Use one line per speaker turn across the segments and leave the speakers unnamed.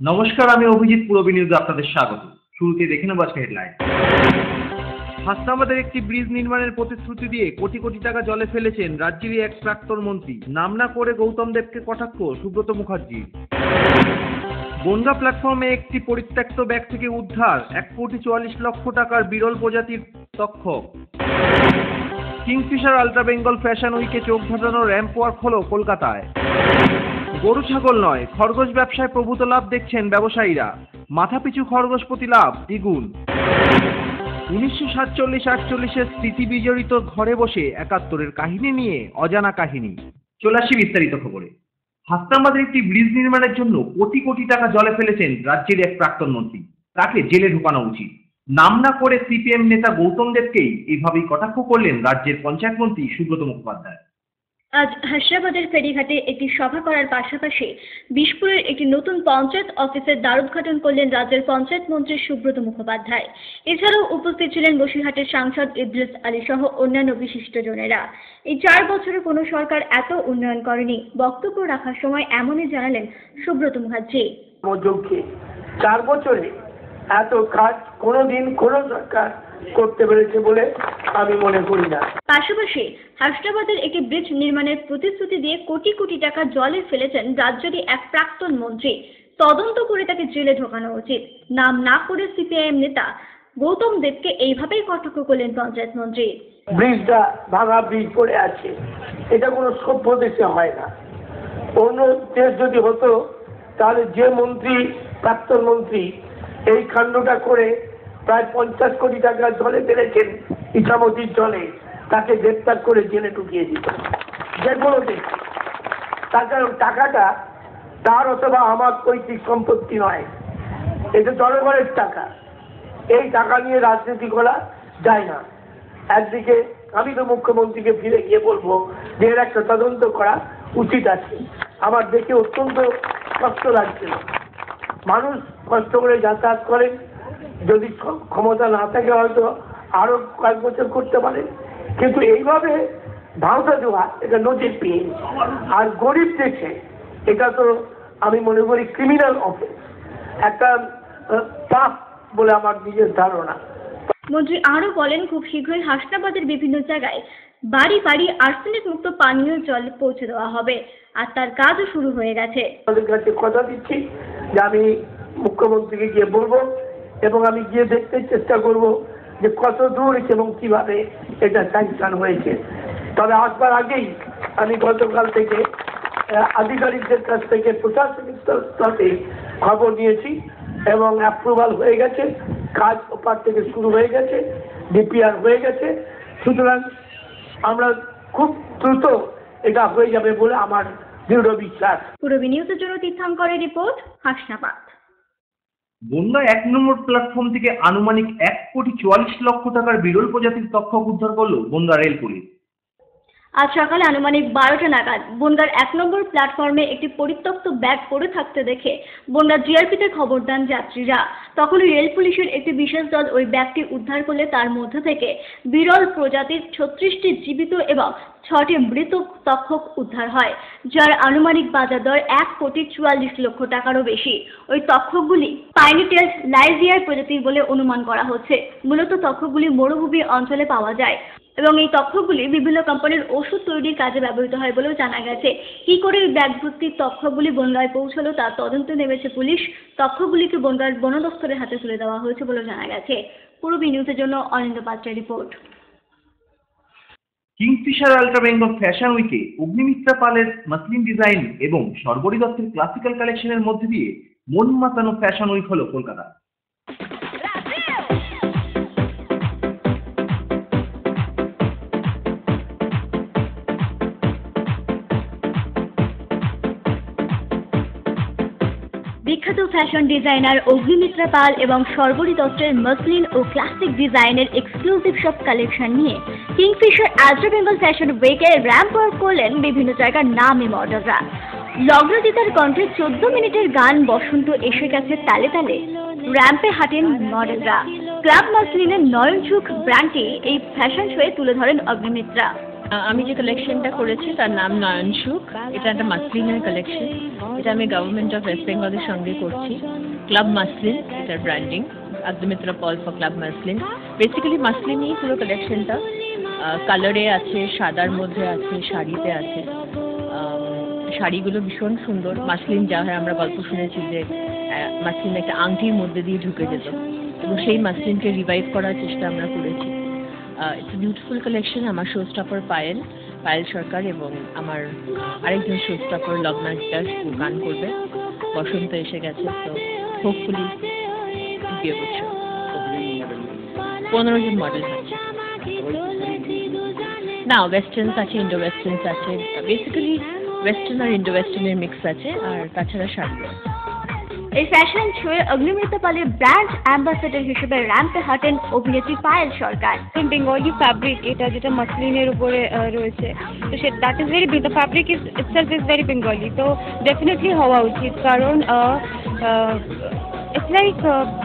নমস্কার, আমি অভিজিৎ। পুরবী নিউজে আপনাদের স্বাগত। শুরুতে দেখে নেব আজকে হেডলাইন। হাসনাবাদের একটি ব্রিজ নির্মাণের প্রতিশ্রুতি দিয়ে কোটি কোটি টাকা জলে ফেলেছেন রাজ্যেরই এক প্রাক্তন মন্ত্রী। নাম না করে গৌতম দেবকে কটাক্ষ সুব্রত মুখার্জি। বনগাঁ প্ল্যাটফর্মে একটি পরিত্যক্ত ব্যাগ থেকে উদ্ধার 1,44,00,000 টাকার বিরল প্রজাতির তক্ষক। কিংফিশার আল্ট্রা বেঙ্গল ফ্যাশন উইকে চোখ ধাঁধানো র্যাম্প ওয়ার্ক হলো কলকাতায়। গরু ছাগল নয়, খরগোশ ব্যবসায় প্রভূত লাভ দেখছেন ব্যবসায়ীরা। মাথাপিছু খরগোশ প্রতি লাভ দ্বিগুণ। 1947-48-এর স্মৃতি বিজড়িত ঘরে বসে 71-এর কাহিনী নিয়ে অজানা কাহিনী। চলে আসি বিস্তারিত খবরে। হাসনাবাদের একটি ব্রিজ নির্মাণের জন্য কোটি কোটি টাকা জলে ফেলেছেন রাজ্যের এক প্রাক্তন মন্ত্রী। তাকে জেলে ঢোকানো উচিত। নাম না করে সিপিএম নেতা গৌতম দেবকেই এইভাবেই কটাক্ষ করলেন রাজ্যের পঞ্চায়েত মন্ত্রী সুব্রত মুখোপাধ্যায়।
আজ হাসনাবাদের ফেরিঘাটে একটি সভা করার পাশাপাশি বিশপুরের একটি নতুন পঞ্চায়েত অফিসের দ্বারোদ্ঘাটন করলেন রাজ্যের পঞ্চায়েত মন্ত্রী সুব্রত মুখোপাধ্যায়। এছাড়াও উপস্থিত ছিলেন বসিরহাটের সাংসদ ইদ্রিস আলী সহ অন্যান্য বিশিষ্টজনেরা। এই 4 বছরে কোনো সরকার এত উন্নয়ন করেনি। বক্তব্য রাখার সময় এমনই জানালেন সুব্রত মুখার্জি।
4 বছরে এত কাজ কোনোদিন কোনো সরকার করতে পেরেছে বলে আমি মনে করি না।
পাশাপাশি হাসনাবাদের একটি ব্রিজ নির্মাণের প্রতিশ্রুতি দিয়ে কোটি কোটি টাকা জলে ফেলেছেন রাজ্যেরই এক প্রাক্তন মন্ত্রী। তদন্ত করে তাকে জেলে ঢোকানো উচিত। নাম না করে সিপিআইএম নেতা গৌতম দেবকে এইভাবেই কটাক্ষ করলেন পঞ্চায়েত মন্ত্রী।
ব্রিজটা ভাঙা ব্রিজ পড়ে আছে, এটা কোনো সভ্য দেশে হয় না। অন্য দেশ যদি হতো তাহলে যে মন্ত্রী, প্রাক্তন মন্ত্রী এই কাণ্ডটা করে প্রায় 50 কোটি টাকা জলে ফেলেছেন ইছামতির জলে, তাকে গ্রেপ্তার করে জেলে ঢুকিয়ে দিত। যে কোনো দেশ টাকাটা তার অথবা আমার পৈতৃক সম্পত্তি নয়, এটা জনগণের টাকা। এই টাকা নিয়ে রাজনীতি করা যায় না। একদিকে আমি তো মুখ্যমন্ত্রীকে ফিরে গিয়ে বলবো যে এর একটা তদন্ত করা উচিত আছে। আমার দেখে অত্যন্ত কষ্ট লাগছিল। মানুষ কষ্ট করে যাতায়াত করেন, যদি ক্ষমতা না থাকে হয়তো আরো কয়েক বছর করতে পারে, কিন্তু এইভাবে ধাওতা দেওয়া এটা নজিরবিহীন। আর গরিব দেশে এটা তো আমি মনে করি ক্রিমিনাল অফেন্স, একটা পাপ বলে আমার নিজের ধারণা।
মন্ত্রী আরো বলেন, খুব শীঘ্রই হাসনাবাদের বিভিন্ন জায়গায় বাড়ি বাড়ি আর্সেনিক মুক্ত পানীয় জল পৌঁছে দেওয়া হবে, আর তার কাজও শুরু হয়ে গেছে।
আমাদের কাছে কথা দিচ্ছি যে আমি মুখ্যমন্ত্রীকে গিয়ে বলবো এবং আমি গিয়ে দেখতে চেষ্টা করব যে কত দূর এবং কিভাবে এটা স্যাংশন হয়েছে। তবে আসবার আগেই আমি গতকাল থেকে আধিকারিকদের কাছ থেকে প্রশাসনিক স্তরে খবর নিয়েছি এবং অ্যাপ্রুভাল হয়ে গেছে, কাজ ওপার থেকে শুরু হয়ে গেছে, ডিপিআর হয়ে গেছে। সুতরাং আমরা খুব দ্রুত এটা হয়ে যাবে বলে আমার দৃঢ় বিশ্বাস।
পুরবী নিউজের জন্য তীর্থঙ্করের রিপোর্ট, হাসনাবাদ।
বনগাঁ 1 নম্বর প্ল্যাটফর্ম থেকে আনুমানিক 1,44,00,000 টাকার বিরল প্রজাতির তক্ষক উদ্ধার করলো বনগাঁ রেল পুলিশ।
আজ সকালে আনুমানিক 12টা নাগাদ বনগাঁর 1 নম্বর প্ল্যাটফর্মে একটি পরিত্যক্ত ব্যাগ পড়ে থাকতে দেখে বনগাঁ জিআরপিতে খবর দেন যাত্রীরা। তখনই রেল পুলিশের একটি বিশেষ দল ওই ব্যাগটি উদ্ধার করলে তার মধ্যে থেকে বিরল প্রজাতির 36টি জীবিত এবং 6টি মৃত তক্ষক উদ্ধার হয়, যার আনুমানিক বাজার দর 1,44,00,000 টাকারও বেশি। ওই তক্ষকগুলি পাইনিটেলস লাইজিয়ার প্রজাতির বলে অনুমান করা হচ্ছে। মূলত তক্ষকগুলি মরুভূমি অঞ্চলে পাওয়া যায় এবং এই তক্ষকগুলি বিভিন্ন কোম্পানির ওষুধ তৈরির কাজে ব্যবহৃত হয় বলেও জানা গেছে। কি করে এই ব্যাগ ভর্তি তক্ষকগুলি বনগাঁয় পৌঁছলো তার তদন্তে নেমেছে পুলিশ। তক্ষকগুলিকে বনগাঁর বন দফতরের হাতে তুলে দেওয়া হয়েছে বলেও জানা গেছে। পুরবী নিউজের জন্য অনিন্দ পাত্রের report.
Kingfisher ultra Bengal fashion উইকে অগ্নিমিত্রা পালের মাসলিন ডিজাইন এবং সর্বরী দত্তের ক্লাসিক্যাল কালেকশনের মধ্যে দিয়ে মন মাতানো ফ্যাশন উইক হলো কলকাতা।
বিখ্যাত ফ্যাশন ডিজাইনার অগ্নিমিত্রা পাল এবং সর্বরী দত্তের মসলিন ও ক্লাসিক ডিজাইনের এক্সক্লুসিভ সব কালেকশন নিয়ে কিংফিশার আল্ট্রা বেঙ্গল ফ্যাশন উইকে র্যাম্প ওয়ার্ক করলেন বিভিন্ন জায়গার নামী মডেলরা। লগ্নজিতার কণ্ঠে 14 মিনিটের গান বসন্ত এসে গেছে তালে তালে র্যাম্পে হাঁটেন মডেলরা। ক্লাব মসলিনের নয়নসুখ ব্র্যান্ডটি এই ফ্যাশন শোয়ে তুলে ধরেন অগ্নিমিত্রা।
আমি যে কালেকশনটা করেছি তার নাম নয়ন সুখ। এটা একটা মাসলিনের কালেকশন। এটা আমি গভর্নমেন্ট অফ ওয়েস্ট বেঙ্গলের সঙ্গে করছি। ক্লাব মাসলিন এটার ব্র্যান্ডিং, আব্দুমিত্রা Pal for club muslin. Basically মাসলিনই পুরো কালেকশনটা। কালারে আছে, সাদার মধ্যে আছে, শাড়িতে আছে। শাড়িগুলো ভীষণ সুন্দর। মাসলিন যা হয় আমরা গল্প শুনেছি যে মাসলিন একটা আংটির মধ্যে দিয়ে ঢুকে যেত, এবং সেই মাসলিনকে রিভাইভ করার চেষ্টা আমরা করেছি। It's beautiful collection. আমার শো স্টপার পায়েল সরকার এবং আমার আরেকজন শো স্টপার লগ্না দাস গান করবে। বসন্ত এসে গেছে, তো হোপফুলি বিয়ে করছে। 15 জন মডেল আছে। না, ওয়েস্টার্নস আছে, ইন্ডো ওয়েস্টার্নস আছে। বেসিক্যালি ওয়েস্টার্ন আর ইন্ডো ওয়েস্টার্নের মিক্স আছে, আর তাছাড়া শাড়ি।
এই ফ্যাশন শোয়ে অগ্নিমিত্রা পালের ব্র্যান্ড অ্যাম্বাসেডর হিসেবে র্যাম্পে হাঁটেন অভিনেত্রী পায়েল সরকার।
বেঙ্গলি ফ্যাব্রিক, এটা যেটা মাসলিনের উপরে রয়েছে, তো that is very the fabric is itself is very Bengali, তো ডেফিনেটলি হওয়া উচিত। কারণ ইটস লাইক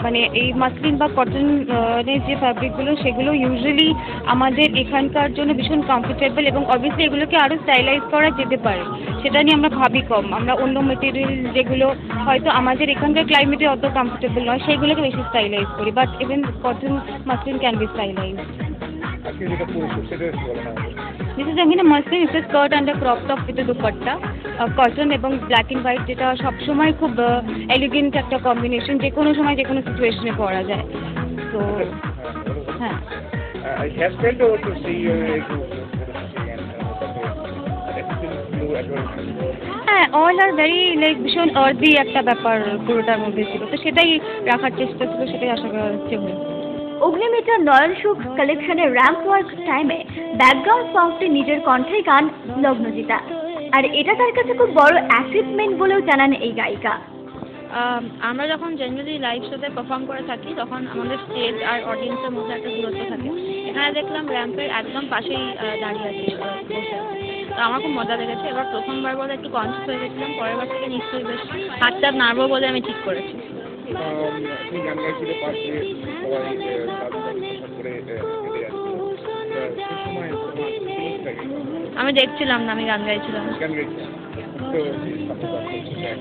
মানে এই মাসলিন বা কটনের যে ফ্যাব্রিকগুলো সেগুলো ইউজুয়ালি আমাদের এখানকার জন্য ভীষণ কমফোর্টেবল, এবং অবভিয়াসলি এগুলোকে আরও স্টাইলাইজ করা যেতে পারে, সেটা নিয়ে আমরা ভাবি কম। আমরা অন্য মেটেরিয়াল যেগুলো হয়তো আমাদের এখানকার ক্লাইমেটে অত কমফোর্টেবল নয় সেগুলোকে বেশি স্টাইলাইজ করি, but even cotton muslin can be stylise. This is again a muslin. It's a skirt and a crop top with a dupatta, cotton এবং ব্ল্যাক এন্ড হোয়াইট, যেটা সবসময় খুব এলিগেন্ট একটা কম্বিনেশন, যে কোনো সময় যে কোনো সিচুয়েশনে পরা যায়। তো হ্যাঁ, হ্যাঁ, অল আর ভেরি লাইক ভীষণ আর্দি একটা ব্যাপার পুরোটার মধ্যে ছিল, তো সেটাই রাখার চেষ্টা ছিল, সেটাই আশা করা হচ্ছে।
অগ্নিমিত্রা নয়ন সুখ কালেকশনের র্যাম্প ওয়ার্ক টাইমে ব্যাকগ্রাউন্ড সংটি নিজের কণ্ঠে গান লগ্নজিতা, আর এটা তার কাছে খুব বড় অ্যাচিভমেন্ট বলেও জানান এই গায়িকা।
আমরা যখন জেনারেলি লাইভ শোতে পারফর্ম করে থাকি তখন আমাদের স্টেজ আর অডিয়েন্সের মধ্যে একটা দূরত্ব থাকে। এখানে দেখলাম র্যাম্পের একদম পাশেই দাঁড়িয়ে আছে, বসে আছে, তো আমার খুব মজা লেগেছে। এবার প্রথমবার বলে একটু কনফিউজ হয়ে গেছিলাম, পরের বার থেকে নিশ্চয়ই বেশ হাতটা নাড়বো বলে আমি ঠিক করেছি। আমি দেখছিলাম না, আমি গান গাইছিলাম।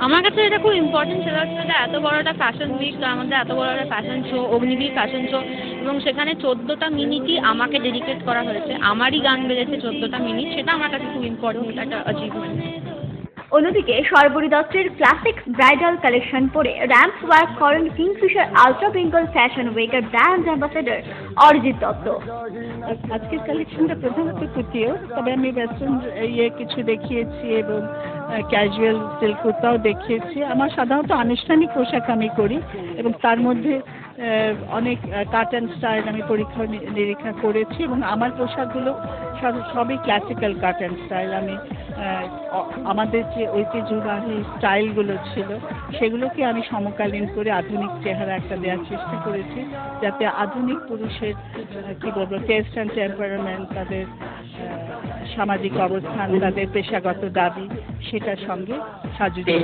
আমার কাছে এটা খুব ইম্পর্টেন্ট ছিল, এটা এত বড় একটা ফ্যাশন উইক, তার মধ্যে এত বড় একটা fashion show, Agniveer fashion show, এবং সেখানে 14টা মিনিটই আমাকে ডেডিকেট করা হয়েছে, আমারই গান বেজেছে 14টা মিনিট, সেটা আমার কাছে খুব ইম্পর্টেন্ট একটা অ্যাচিভমেন্ট।
অন্যদিকে সর্বরী দত্তের ক্লাসিক ব্রাইডাল কালেকশন পরে র্যাম্প ওয়ার্ক করেন কিংফিশার আলট্রা বেঙ্গল ফ্যাশন উইকের ব্র্যান্ড অ্যাম্বাসেডর অরিজিৎ দত্ত।
আজকের কালেকশনটা প্রধানত কুর্তিও, তবে আমি ওয়েস্টার্ন কিছু দেখিয়েছি এবং ক্যাজুয়াল সিল্ক কুর্তাও দেখিয়েছি। আমার সাধারণত আনুষ্ঠানিক পোশাক আমি করি, এবং তার মধ্যে অনেক কাট অ্যান্ড স্টাইল আমি পরীক্ষা নিরীক্ষা করেছি, এবং আমার পোশাকগুলো সবই ক্লাসিক্যাল কাট অ্যান্ড স্টাইল। আমি আমাদের যে ঐতিহ্যবাহী স্টাইলগুলো ছিল সেগুলোকে আমি সমকালীন করে আধুনিক চেহারা একটা দেওয়ার চেষ্টা করেছি, যাতে আধুনিক পুরুষের কী বলবো টেস্ট অ্যান্ড টেম্পারামেন্ট, তাদের সামাজিক অবস্থান, তাদের পেশাগত দাবি, সেটার সঙ্গে সাজুজে।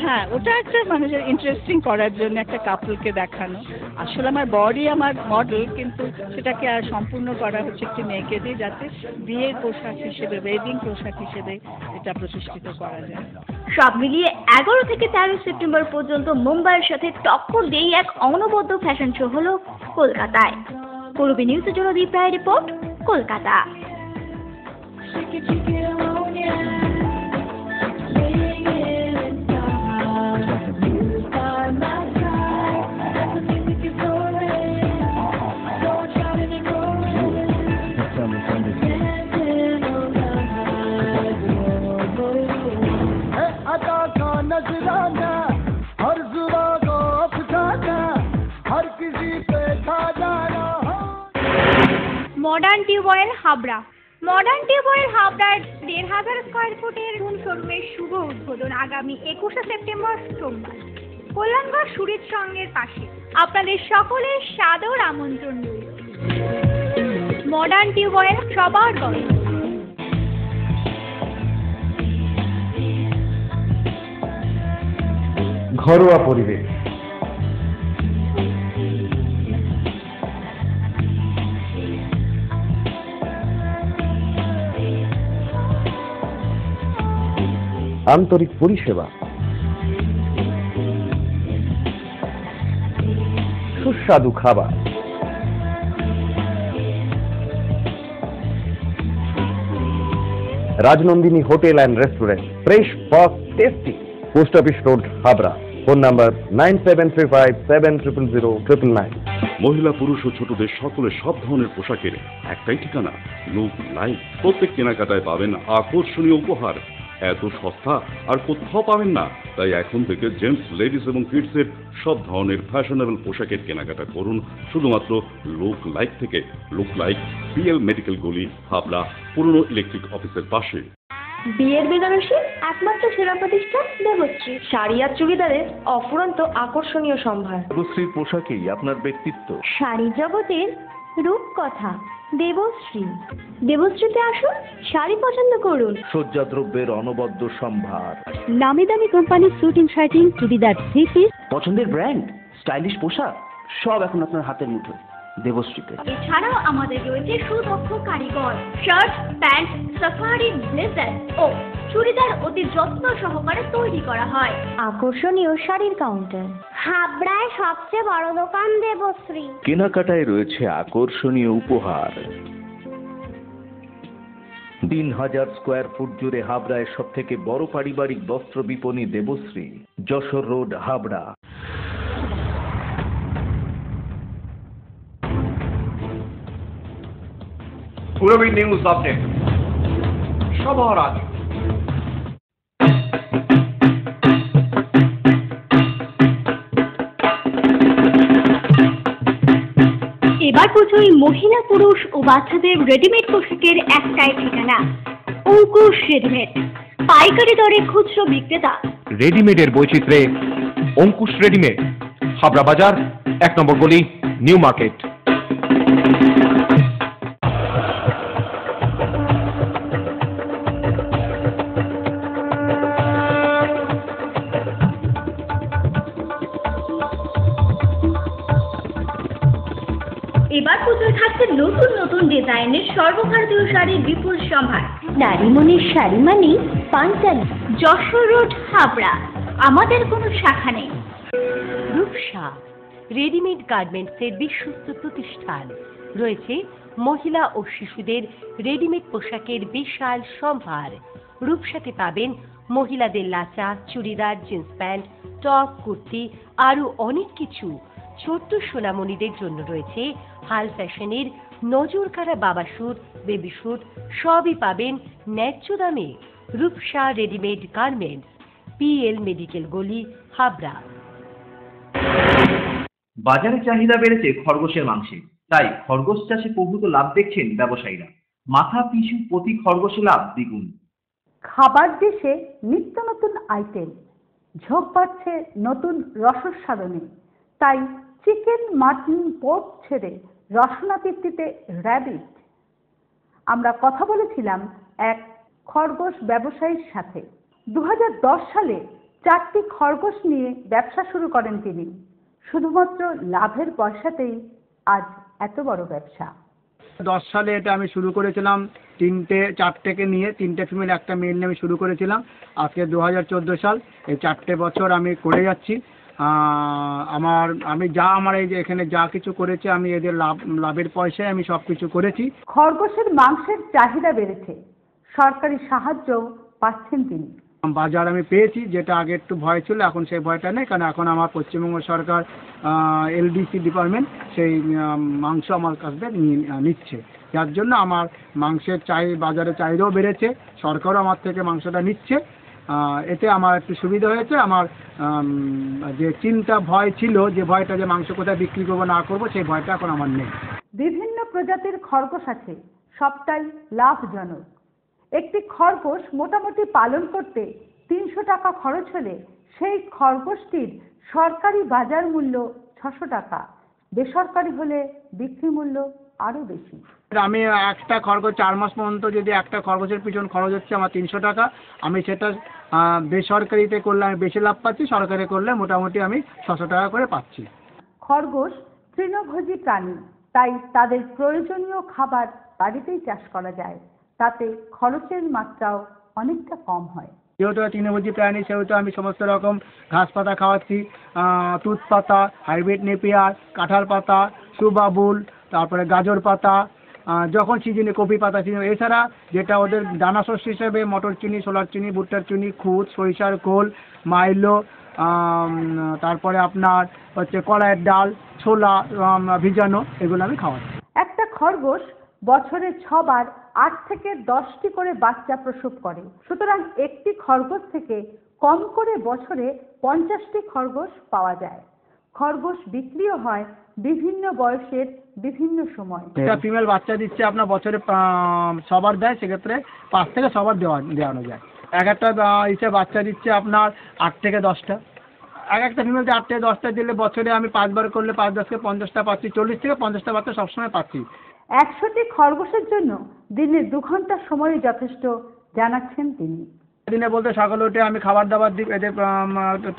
হ্যাঁ, ওটা একটা মানুষের ইন্টারেস্টিং করার জন্য একটা কাপলকে দেখানো। আসলে আমার বডি আমার মডেল, কিন্তু সেটাকে আর সম্পূর্ণ করা হচ্ছে একটি মেয়েকে দিয়ে, যাতে বিয়ের পোশাক হিসেবে, ওয়েডিং পোশাক হিসেবে এটা প্রতিষ্ঠিত করা যায়।
সব মিলিয়ে 11 থেকে 13 সেপ্টেম্বর পর্যন্ত মুম্বাইয়ের সাথে টক্কর দিয়ে এক অনবদ্য ফ্যাশন শো হলো কলকাতায়। পূর্বী নিউজের জন্য Deep Roy report, Kolkata.
Modern tube well Habra. Modern tube well হাবড়ার 1500 স্কোয়ার ফুটের শোরুমের শুভ উদ্বোধন আগামী 21শে সেপ্টেম্বর সোমবার কল্যাণগড় সুরিত সঙ্গের পাশে। আপনাদের সকলের সাদর আমন্ত্রণ রইল। মডার্ন টিউবওয়েল, সবার গল্প।
ঘরোয়া পরিবেশ, আন্তরিক পরিষেবা, সুস্বাদু খাবার, Rajnandini hotel and restaurant, fresh, fast, tasty. Post office road, Habra. Phone number 9735700099।
মহিলা, পুরুষ ও ছোটদের সকলের সব ধরনের পোশাকের একটাই ঠিকানা, লুক লাইফ। প্রত্যেক কেনাকাটায় পাবেন আকর্ষণীয় উপহার। এত সস্তা আর কোথাও পাবেন না। তাই এখন থেকে জেন্টস, লেডিস এবং কিডসের সব ধরনের ফ্যাশনেবল পোশাকের কেনাকাটা করুন শুধুমাত্র লুক লাইফ থেকে। লুক লাইফ, পিএল মেডিকেল গলি, হাবড়া, পুরনো ইলেকট্রিক অফিসের পাশে।
বিয়ের বেনারসি একমাত্র সেরা প্রতিষ্ঠান দেবশ্রী। শাড়ি আর চুড়িদারের অফুরন্ত আকর্ষণীয় সম্ভার।
দেবশ্রীর পোশাকেই আপনার ব্যক্তিত্ব।
শাড়ি জগতের রূপকথা দেবশ্রী। দেবশ্রীতে আসুন, শাড়ি পছন্দ করুন।
সজ্জাদ্রব্যের অনবদ্য সম্ভার।
নামি দামি কোম্পানির সুটিং, শার্টিং, চুড়িদার, থ্রি পিস,
পছন্দের ব্র্যান্ড, স্টাইলিশ পোশাক সব এখন আপনার হাতের মুঠোয় দেবশ্রীতে।
এছাড়াও আমাদের রয়েছে সুদক্ষ কারিগর। শার্ট, প্যান্ট, সাফারি, ব্লেজার ও চুড়িদার অতি যত্ন সহকারে তৈরি করা হয়। আকর্ষণীয় শাড়ির কাউন্টার।
হাবড়ায় সবচেয়ে বড় দোকান দেবশ্রী।
কেনাকাটায় রয়েছে আকর্ষণীয় উপহার। 3000 স্কোয়ার ফুট জুড়ে হাবড়ায় সব থেকে বড় পারিবারিক বস্ত্র বিপণী Debashree, Jessore road, Habra.
Purabi news update সবার আগে।
এবার পুজোয় মহিলা, পুরুষ ও বাচ্চাদের রেডিমেড পোশাকের একটাই ঠিকানা, অঙ্কুশ রেডিমেড। পাইকারি দরে খুচরো বিক্রেতা।
রেডিমেডের বৈচিত্র্যে অঙ্কুশ রেডিমেড, হাবড়া বাজার, 1 নম্বর গলি, নিউ মার্কেট।
এবার পুজোয় থাকছে নতুন নতুন ডিজাইনের সর্বভারতীয় শাড়ির বিপুল সম্ভার। নারী মনের শাড়ি মানে পাঞ্জাবি। যশোর রোড, হাবড়া। আমাদের কোনো শাখা নেই।
রূপসা রেডিমেড গার্মেন্টসের বিশ্বস্ত প্রতিষ্ঠান। রয়েছে মহিলা ও শিশুদের রেডিমেড পোশাকের বিশাল সম্ভার। রূপসাতে পাবেন মহিলাদের lachha, churidar, jeans pant, top, kurti, আরও অনেক কিছু। ছোট্ট সোনামণিদের জন্য রয়েছে হাল ফ্যাশনের নজর কাড়া বাবা স্যুট, বেবি স্যুট, সবই পাবেন ন্যায্য দামে। Rupsa readymade garments, PL medical গলি, হাবড়া।
বাজারে চাহিদা বেড়েছে খরগোশের মাংসে, তাই খরগোশ চাষে প্রভূত লাভ দেখছেন ব্যবসায়ীরা। মাথা পিছু প্রতি খরগোশে লাভ দ্বিগুণ।
খাবার দেশে নিত্য নতুন আইটেম, ঝোঁক বাড়ছে নতুন রসস্বাদনে। তাই চিকেন, মাটন, পোর্ক ছেড়ে রসনা তৃপ্তিতে র্যাবিট। আমরা কথা বলেছিলাম এক খরগোশ ব্যবসায়ীর সাথে। 2010 সালে 4টি খরগোশ নিয়ে ব্যবসা শুরু করেন তিনি। শুধুমাত্র লাভের পয়সাতেই আজ এত বড় ব্যবসা।
10 সালে এটা আমি শুরু করেছিলাম 4টেকে নিয়ে, 3টে ফিমেল, একটা মেল নিয়ে আমি শুরু করেছিলাম। আজকে 2014 সাল, এই 4টে বছর আমি করে যাচ্ছি। আমার এই যে এখানে যা কিছু করেছে আমি এদের লাভের পয়সায় আমি সব কিছু করেছি।
খরগোশের মাংসের চাহিদা বেড়েছে, সরকারি সাহায্য পাচ্ছেন তিনি।
বাজার আমি পেয়েছি, যেটা আগে একটু ভয় ছিল, এখন সেই ভয়টা নেই, কারণ এখন আমার পশ্চিমবঙ্গ সরকার এলডিসি ডিপার্টমেন্ট সেই মাংস আমার কাছ থেকে নিচ্ছে, যার জন্য আমার মাংসের বাজারে চাহিদাও বেড়েছে, সরকারও আমার থেকে মাংসটা নিচ্ছে। এতে আমার একটু সুবিধা হয়েছে। আমার যে চিন্তা ভয় ছিল, যে ভয়টা যে মাংস কোথায় বিক্রি করবো না করবো, সেই ভয়টা এখন আমার নেই।
বিভিন্ন প্রজাতির খরগোশ আছে, সবটাই লাভজনক। একটি খরগোশ মোটামুটি পালন করতে 300 টাকা খরচ হলে সেই খরগোশটির সরকারি বাজার মূল্য 600 টাকা, বেসরকারি হলে বিক্রি মূল্য আরও বেশি।
আমি একটা খরগোশ 4 মাস পর্যন্ত যদি একটা খরগোশের পিছন খরচ হচ্ছে আমার 300 টাকা, আমি সেটা বেসরকারিতে করলে আমি বেশি লাভ পাচ্ছি, সরকারি করলে মোটামুটি আমি 600 টাকা করে পাচ্ছি।
খরগোশ তৃণভোজী প্রাণী, তাই তাদের প্রয়োজনীয় খাবার বাড়িতেই চাষ করা যায়, তাতে খরচের মাত্রাও অনেকটা কম হয়।
যেহেতু তৃণভোজী প্রাণী সেহেতু আমি সমস্ত রকম ঘাস পাতা খাওয়াচ্ছি, তুত পাতা, হাইব্রিড নেপিয়ার, কাঁঠাল পাতা, সুবাবুল, তারপরে গাজর পাতা, যখন সিজনে কপি পাতা সিজন, এছাড়া যেটা ওদের দানা শস্য হিসেবে মটর চিনি, ছোলার চিনি, ভুট্টার চিনি, খুদ, সরিষার খোল, মাইলো, তারপরে আপনার হচ্ছে কলাইয়ের ডাল, ছোলা ভিজানো, এগুলো আমি খাওয়াচ্ছি।
একটা খরগোশ বছরে 6 বার 8 থেকে 10টি করে বাচ্চা প্রসব করে। সুতরাং একটি খরগোশ থেকে কম করে বছরে 50টি খরগোশ পাওয়া যায়। খরগোশ বিক্রিও হয় বিভিন্ন বয়সের বিভিন্ন সময়।
একটা ফিমেল বাচ্চা দিচ্ছে আপনার বছরে 6 বার দেয়, সেক্ষেত্রে 5 থেকে 6 বার দেওয়ানো যায়। এক একটা হিসেবে বাচ্চা দিচ্ছে আপনার 8 থেকে 10টা। এক একটা ফিমেল 8 থেকে 10টা দিলে বছরে আমি 5 বার করলে 5 10 50টা পাচ্ছি, 40 থেকে 50টা বাচ্চা সবসময় পাচ্ছি।
100টি খরগোশের জন্য দিনে 2 ঘন্টা সময়ই যথেষ্ট, জানাচ্ছেন তিনি।
দিনে বলতে সকালে উঠে আমি খাবার দাবার দিই, এদের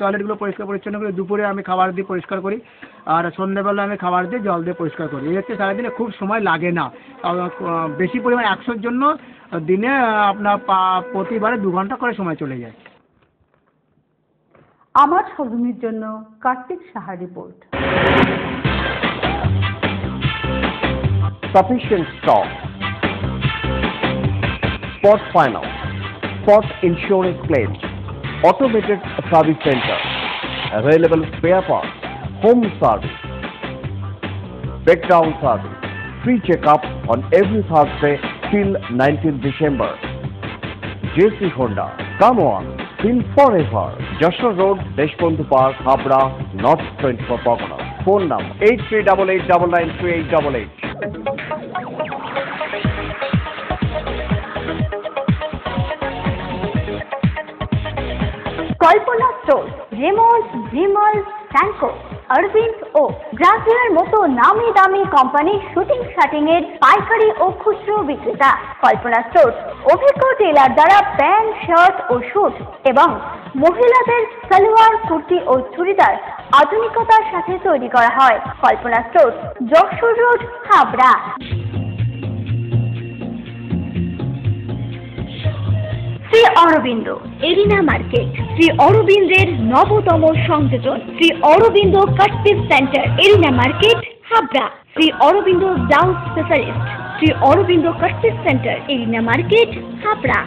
টয়লেটগুলো পরিষ্কার পরিচ্ছন্ন করি, দুপুরে আমি খাবার দিয়ে পরিষ্কার করি, আর সন্ধ্যেবেলা আমি খাবার দিয়ে জল দিয়ে পরিষ্কার করি। এই হচ্ছে সারাদিনে খুব সময় লাগে না, বেশি পরিমাণ 100-র জন্য দিনে আপনার প্রতিবারে 2 ঘন্টা করে সময় চলে যায়।
আমার সজনীর জন্য Kartik Saha report.
Sufficient stock. Spot finance, spot insurance claims, automated service center, available spare parts, home service, breakdown service, free checkup on every Thursday till 19th December. JC Honda, come on, feel forever. Joshua Road, Deshbandhu Park, Habra, North 24 Pargana. Phone number 8388993888.
Kalpana store, Raymonds, Vimal, স্যানকো, Aurobindo ও ব্রাজিলের মতো নামি দামি কোম্পানির shooting shirting এর পাইকারি ও খুচরো বিক্রেতা। কল্পনা store অভিজ্ঞ টেলার দ্বারা প্যান্ট, শার্ট ও স্যুট এবং মহিলাদের সালোয়ার, কুর্তি ও চুড়িদার আধুনিকতার সাথে তৈরি করা হয়। Kalpana store, Jessore road, Habra. Sri Aurobindo arena market, Sri অরবিন্দের নবতম সংযোজন, Sri Aurobindo cut piece centre, arena market, Habra. Sri Aurobindo blouse specialist, Sri Aurobindo cut piece centre, arena market, Habra.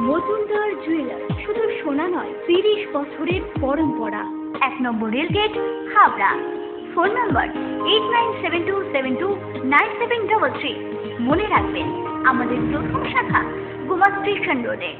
Majumdar jewellers, শুধু সোনা নয়, 30 বছরের পরম্পরা। 1 number rail gate, Habra. Phone number 8972729733। মনে রাখবেন, আমাদের প্রথম শাখা গোমা স্টেশন রোডে।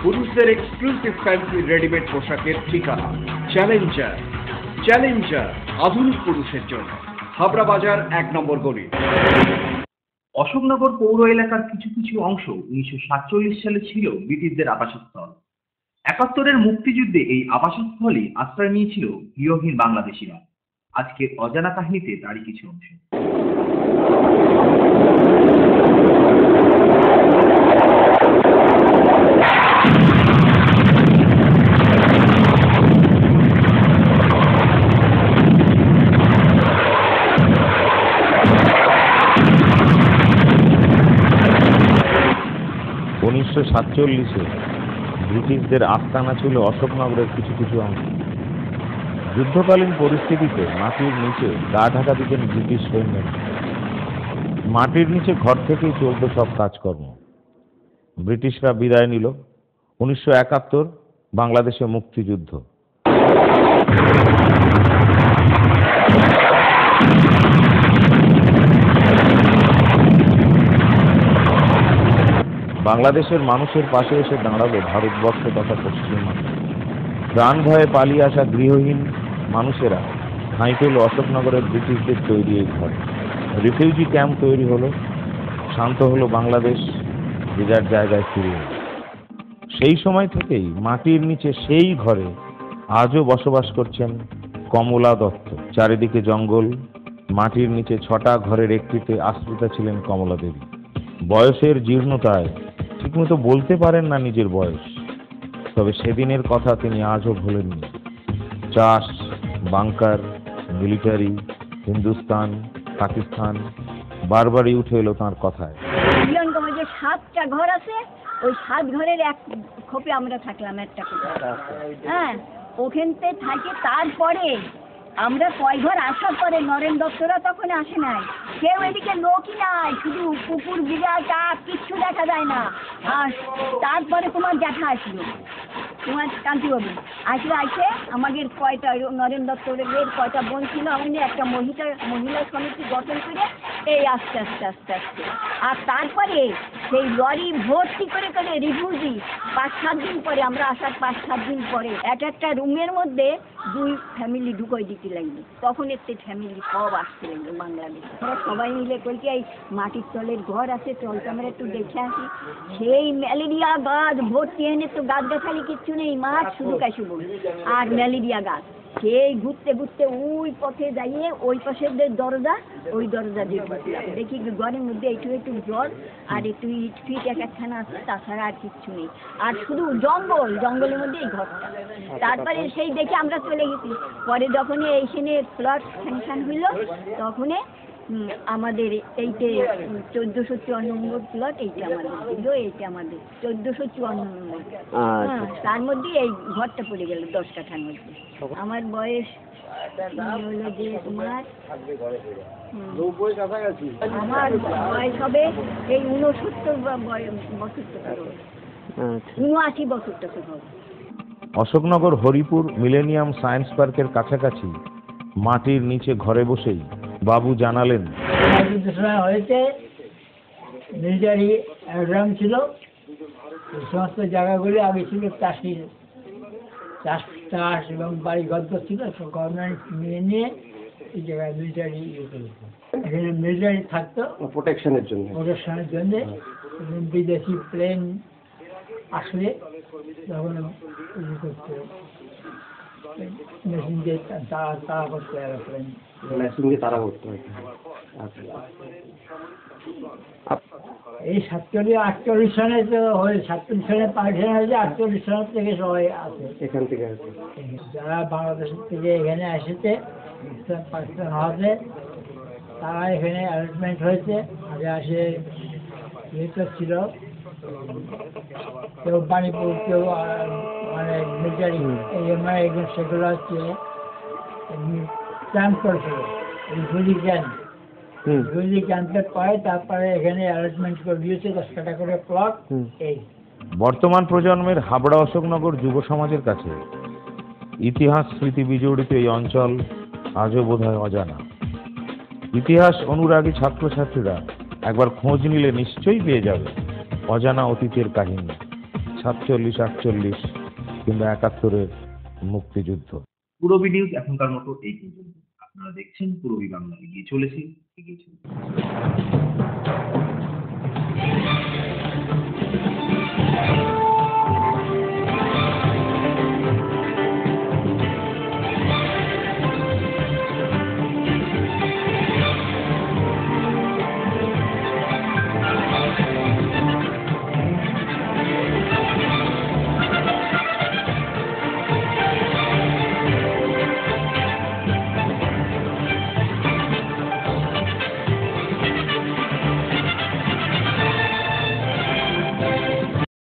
পুরুষদের এক্সক্লুসিভ ফ্যান্সি রেডিমেড পোশাকের ঠিকানা চ্যালেঞ্জার। চ্যালেঞ্জার আধুনিক পুরুষের জন্য, হাবড়া বাজার 1 নম্বর গলি। অশোকনগর পৌর এলাকার কিছু কিছু অংশ 1947 সালে ছিল ব্রিটিশদের আবাসস্থল। 71-এর মুক্তিযুদ্ধে এই আবাসস্থলে আশ্রয় নিয়েছিল গৃহহীন বাংলাদেশিরা। আজকের অজানা কাহিনীতে তারই কিছু অংশ।
1947-এ ব্রিটিশদের আস্তানা ছিল অশোকনগরের কিছু কিছু অংশ। যুদ্ধকালীন পরিস্থিতিতে মাটির নিচে গা ঢাকা দিতেন ব্রিটিশ সৈন্যরা। মাটির নিচে ঘর থেকেই চলত সব কাজকর্ম। ব্রিটিশরা বিদায় নিল। 1971 বাংলাদেশে মুক্তিযুদ্ধ। বাংলাদেশের মানুষের পাশে এসে দাঁড়ালো ভারতবর্ষ তথা পশ্চিমবঙ্গ। প্রাণ ভয়ে পালিয়ে আসা গৃহহীন মানুষেরা ঠাঁই পেল অশোকনগরের ব্রিটিশদের তৈরি এই ঘরে। রিফিউজি ক্যাম্প তৈরি হলো, শান্ত হলো বাংলাদেশ, যে যার জায়গায় ফিরে এলো। সেই সময় থেকেই মাটির নিচে সেই ঘরে আজও বসবাস করছেন কমলা দত্ত। চারিদিকে জঙ্গল, মাটির নিচে 6টা ঘরের একটিতে আশ্রিতা ছিলেন কমলা দেবী। বয়সের জীর্ণতায় ঠিকমতো বলতে পারেন না নিজের বয়স, তবে সেদিনের কথা তিনি আজও ভোলেননি। চাষ, বাংকার, মিলিটারি, হিন্দুস্তান, পাকিস্তান বারবারই উঠে এলো তাঁর কথায়।
যে 7টা ঘর আছে, ওই 7 ঘরের এক খোপে আমরা থাকলাম একটা করে। হ্যাঁ, ওখানতে থাকে। তারপরে আমরা কয় ঘর আসার পরে নরেন দত্তরা তখন আসে নাই, কেউ এদিকে লোকই নাই, শুধু পুকুর বিঘাটা কিচ্ছু দেখা যায় না। আর তারপরে তোমার জ্যাঠা আসলো, তোমার কান্তিবাবু আসলে আসে আমাদের কয়টা নরেন দত্তরের কয়টা বোন ছিল, আমাদের একটা মহিলা সমিতি গঠন করে এই আস্তে আস্তে আস্তে আস্তে। আর তারপরে সেই লরি ভর্তি করে করে রিফিউজি 5-7 দিন পরে, আমরা আসার 5-7 দিন পরে একটা রুমের মধ্যে 2 ফ্যামিলি ঢুকাই দিতে লাগলো। তখন একটি ফ্যামিলি সব আসতে লাগলো বাংলাদেশ। সবাই মিলে বলছি এই মাটির তলের ঘর আছে, চলতে আমরা একটু দেখে আসি। সেই ম্যালেরিয়া গাছ ভর্তি, এনে তো গাছ দেখালি কিচ্ছু নেই, মাছ শুধু কাশু বল আর ম্যালেরিয়া গাছ। সেই ঘুরতে ঘুরতে ওই পথে যাইয়ে ওই পাশের দরজা, ওই দরজা দিয়ে ঢুকলাম। দেখি ঘরের মধ্যে একটু একটু জল আর একটু ইট ফিট একখানা আছে, তাছাড়া আর কিচ্ছু নেই। আর শুধু জঙ্গলের মধ্যে এই ঘরটা। তারপরে সেই দেখে আমরা চলে গেছি। পরে যখনই এইখানে প্লট স্যাংশন হইল, তখন আমাদের এইটে 1454 নম্বর প্লট, এইটা আমাদের ছিল, এইটা আমাদের 1454 নম্বর। হ্যাঁ, তার মধ্যে এই ঘরটা পড়ে গেল 10 কাঠার মধ্যে। আমার বয়স হলো যে তোমার আমার বয়স হবে এই 69 বছর থেকে, 79 বছর থেকে হবে।
অশোকনগর হরিপুর মিলেনিয়াম সায়েন্স পার্কের কাছাকাছি মাটির নিচে ঘরে বসেই বাবু জানালেন,
হয়েছে মিলিটারি অ্যাড্রাম ছিল। এই সমস্ত জায়গাগুলি আগে ছিল চাষ এবং বাড়ি ঘর ছিল, সব গভর্নমেন্ট নিয়ে এই জায়গায় মিলিটারি করেছে। এখানে মিলিটারি থাকতো প্রোটেকশনের জন্য। বিদেশি প্লেন আসলে তখন করতে মেশিন দিয়ে তারা করতে এরোপ্লেন, মেশিন দিয়ে তারা করতে হয়। এই 47-48 সনে তো হয়ে 47 সনে পাকিস্তান হয়েছে, 48 সনের থেকে সবাই আছে এখান থেকে। যারা বাংলাদেশ থেকে এখানে এসেছে পাকিস্তান হওয়াতে, তারা এখানে অ্যারেঞ্জমেন্ট হয়েছে। আগে আসে ইয়েটা ছিল, কেউ বাণীপুর, কেউ মানে মিলিটারি, মানে এগুলো সেগুলো হচ্ছে ক্যাম্প করেছিল, রিফিউজি ক্যাম্পের পরে তারপরে এখানে অ্যারেঞ্জমেন্ট করে দিয়েছে 10 কাঠা করে প্লট। এই
বর্তমান প্রজন্মের হাবড়া অশোকনগর যুব সমাজের কাছে ইতিহাস স্মৃতি বিজড়িত এই অঞ্চল আজও বোধহয় অজানা। ইতিহাস অনুরাগী ছাত্রছাত্রীরা একবার খোঁজ নিলে নিশ্চয়ই পেয়ে যাবে অজানা অতীতের কাহিনী, 47-48 কিংবা 71-এর মুক্তিযুদ্ধ।
পূরবী নিউজ এখনকার মতো এই পর্যন্ত। আপনারা দেখছেন পূরবী বাংলা, এগিয়ে চলেছি।